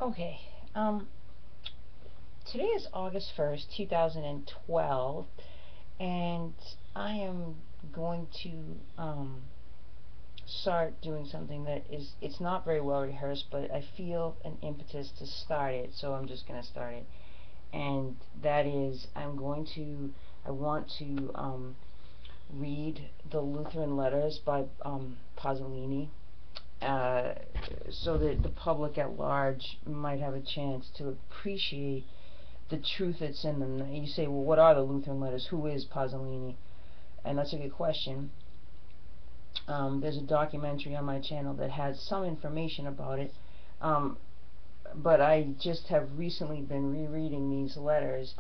Okay, um, today is August 1st, 2012, and I am going to start doing something that it's not very well rehearsed, but I feel an impetus to start it, so I'm just going to start it. And that is, I want to read the Lutheran letters by Pasolini, uh, so that the public at large might have a chance to appreciate the truth that's in them. You say, well, what are the Lutheran letters? Who is Pasolini? And that's a good question. There's a documentary on my channel that has some information about it, but I just have recently been rereading these letters,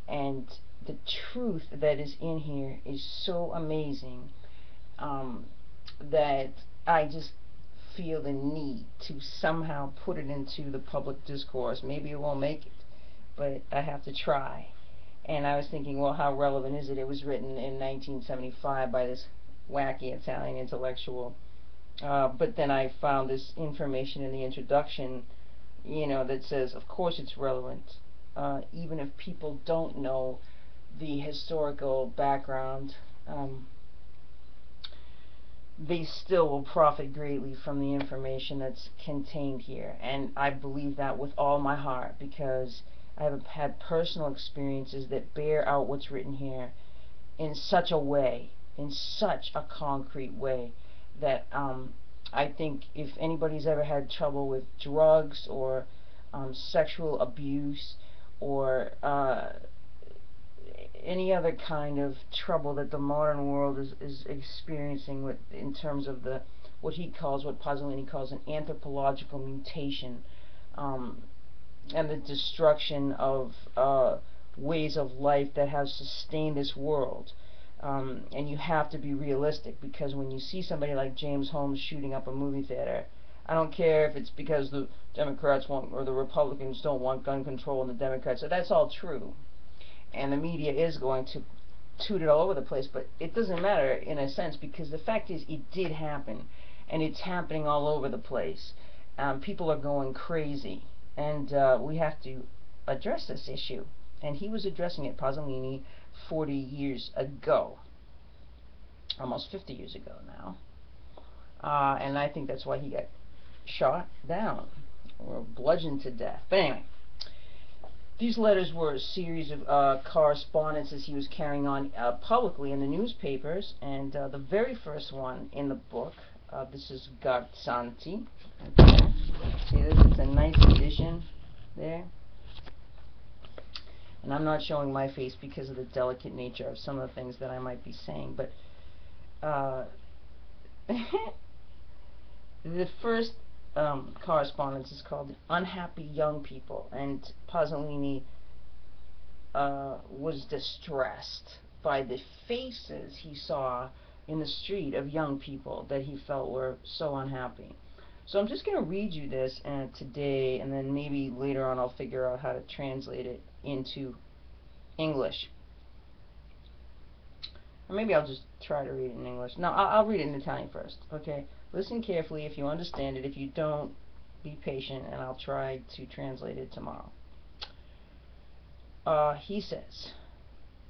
and the truth that is in here is so amazing that I just feel the need to somehow put it into the public discourse. Maybe it won't make it, but I have to try. And I was thinking, well, how relevant is it? It was written in 1975 by this wacky Italian intellectual. But then I found this information in the introduction, that says, of course it's relevant. Even if people don't know the historical background, they still will profit greatly from the information that's contained here. And I believe that with all my heart, because I have had personal experiences that bear out what's written here in such a way, in such a concrete way, that I think if anybody's ever had trouble with drugs or sexual abuse or any other kind of trouble that the modern world is experiencing in terms of what Pasolini calls an anthropological mutation, and the destruction of ways of life that have sustained this world. And you have to be realistic, because when you see somebody like James Holmes shooting up a movie theater, I don't care if it's because the Democrats want, or the Republicans don't want gun control, and the Democrats, so that's all true. And the media is going to toot it all over the place, but it doesn't matter in a sense, because the fact is it did happen, and it's happening all over the place. People are going crazy, and we have to address this issue. And he was addressing it, Pasolini, 40 years ago, almost 50 years ago now, and I think that's why he got shot down or bludgeoned to death. But anyway, these letters were a series of correspondences he was carrying on publicly in the newspapers, and the very first one in the book, this is Garzanti. Okay. See this? It's a nice edition there. And I'm not showing my face because of the delicate nature of some of the things that I might be saying, but the first correspondence is called Unhappy Young People, and Pasolini was distressed by the faces he saw in the street of young people that he felt were so unhappy. So I'm just going to read you this today, and then maybe later on I'll figure out how to translate it into English. Or maybe I'll just try to read it in English. No, I'll read it in Italian first, okay? Listen carefully if you understand it. If you don't, be patient, and I'll try to translate it tomorrow. He says,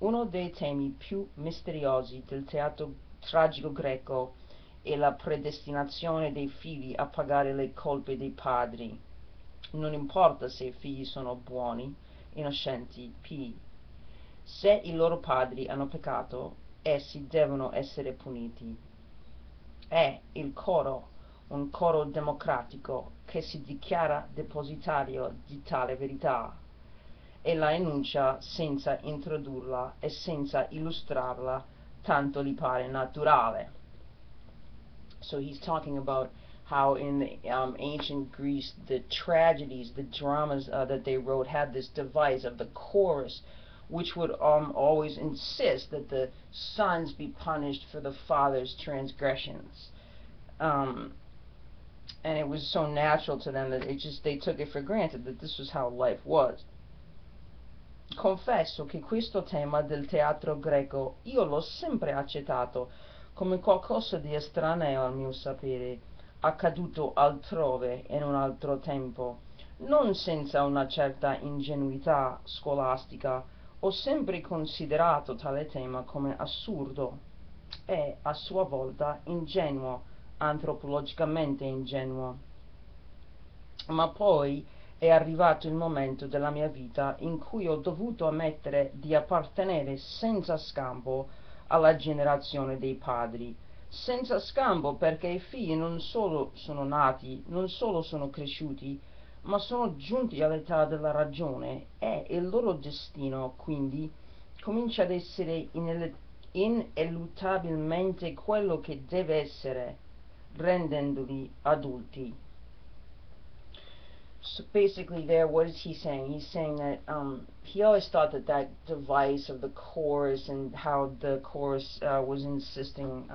uno dei temi più misteriosi del teatro tragico greco è la predestinazione dei figli a pagare le colpe dei padri. Non importa se i figli sono buoni, innocenti, pii. Se i loro padri hanno peccato, essi devono essere puniti. È il coro, un coro democratico che si dichiara depositario di tale verità, e la enuncia senza introdurla e senza illustrarla, tanto gli pare naturale. So he's talking about how in the ancient Greece, the tragedies, the dramas that they wrote had this device of the chorus, which would always insist that the sons be punished for the father's transgressions. And it was so natural to them that they took it for granted that this was how life was. Confesso che questo tema del teatro greco io l'ho sempre accettato come qualcosa di estraneo al mio sapere, accaduto altrove in un altro tempo. non senza una certa ingenuità scolastica, ho sempre considerato tale tema come assurdo e a sua volta ingenuo, antropologicamente ingenuo. Ma poi è arrivato il momento della mia vita in cui ho dovuto ammettere di appartenere senza scampo alla generazione dei padri, senza scampo perché i figli non solo sono nati, non solo sono cresciuti, ma sono giunti all'età della ragione e il loro destino, quindi, comincia ad essere ineluttabilmente quello che deve essere, rendendoli adulti. So basically there, what is he saying? He's saying that he always thought that that device of the chorus and how the chorus was insisting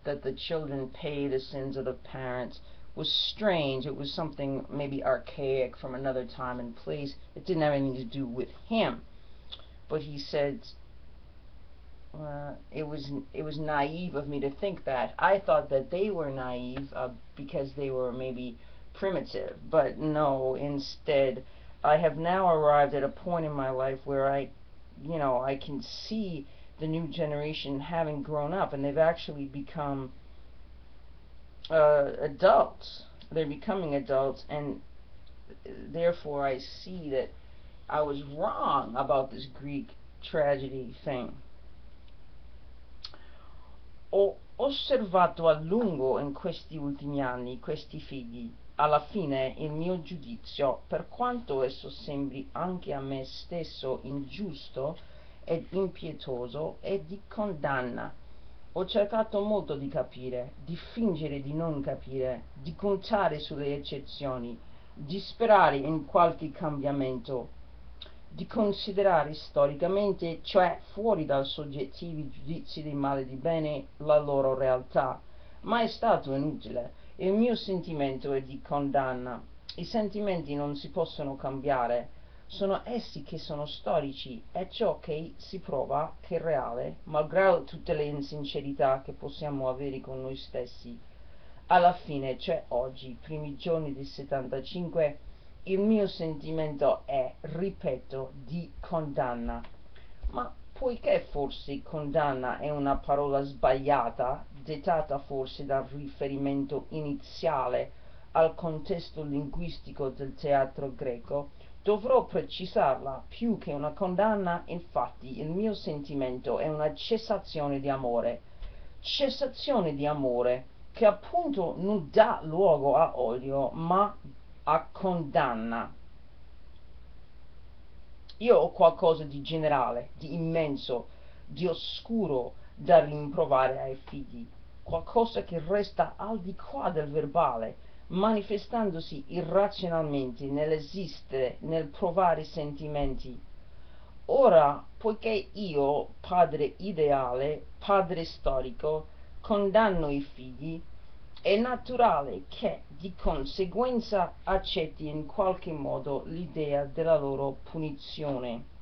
that the children pay the sins of the parents was strange. It was something maybe archaic from another time and place. It didn't have anything to do with him. But he said it was naive of me to think that. I thought that they were naive because they were maybe primitive, but no, instead I have now arrived at a point in my life where I can see the new generation having grown up, and they've actually become adults. They're becoming adults, and therefore I see that I was wrong about this Greek tragedy thing. Ho osservato a lungo in questi ultimi anni questi figli. Alla fine il mio giudizio, per quanto esso sembri anche a me stesso ingiusto ed impietoso, è di condanna. Ho cercato molto di capire, di fingere di non capire, di contare sulle eccezioni, di sperare in qualche cambiamento, di considerare storicamente, cioè fuori dai soggettivi giudizi di male e di bene, la loro realtà, ma è stato inutile. Il mio sentimento è di condanna. I sentimenti non si possono cambiare, sono essi che sono storici, è ciò che si prova che è reale, malgrado tutte le insincerità che possiamo avere con noi stessi. Alla fine, cioè oggi, primi giorni del 75, il mio sentimento è, ripeto, di condanna. Ma poiché forse condanna è una parola sbagliata, dettata forse dal riferimento iniziale al contesto linguistico del teatro greco, dovrò precisarla. Più che una condanna, infatti, il mio sentimento è una cessazione di amore che appunto non dà luogo a odio, ma a condanna. Io ho qualcosa di generale, di immenso, di oscuro da rimprovare ai figli, qualcosa che resta al di qua del verbale, manifestandosi irrazionalmente nell'esistere, nel provare sentimenti. Ora, poiché io, padre ideale, padre storico, condanno i figli, è naturale che di conseguenza accetti in qualche modo l'idea della loro punizione.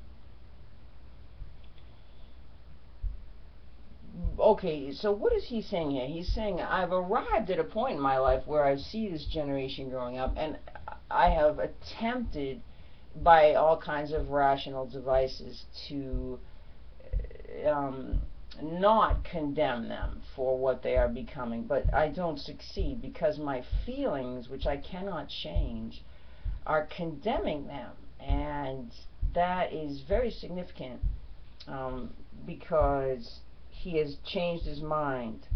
Okay, so what is he saying here? He's saying, I've arrived at a point in my life where I see this generation growing up, and I have attempted by all kinds of rational devices to not condemn them for what they are becoming, but I don't succeed because my feelings, which I cannot change, are condemning them, and that is very significant because he has changed his mind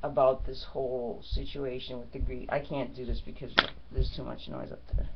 about this whole situation with the Greek. I can't do this because there's too much noise up there.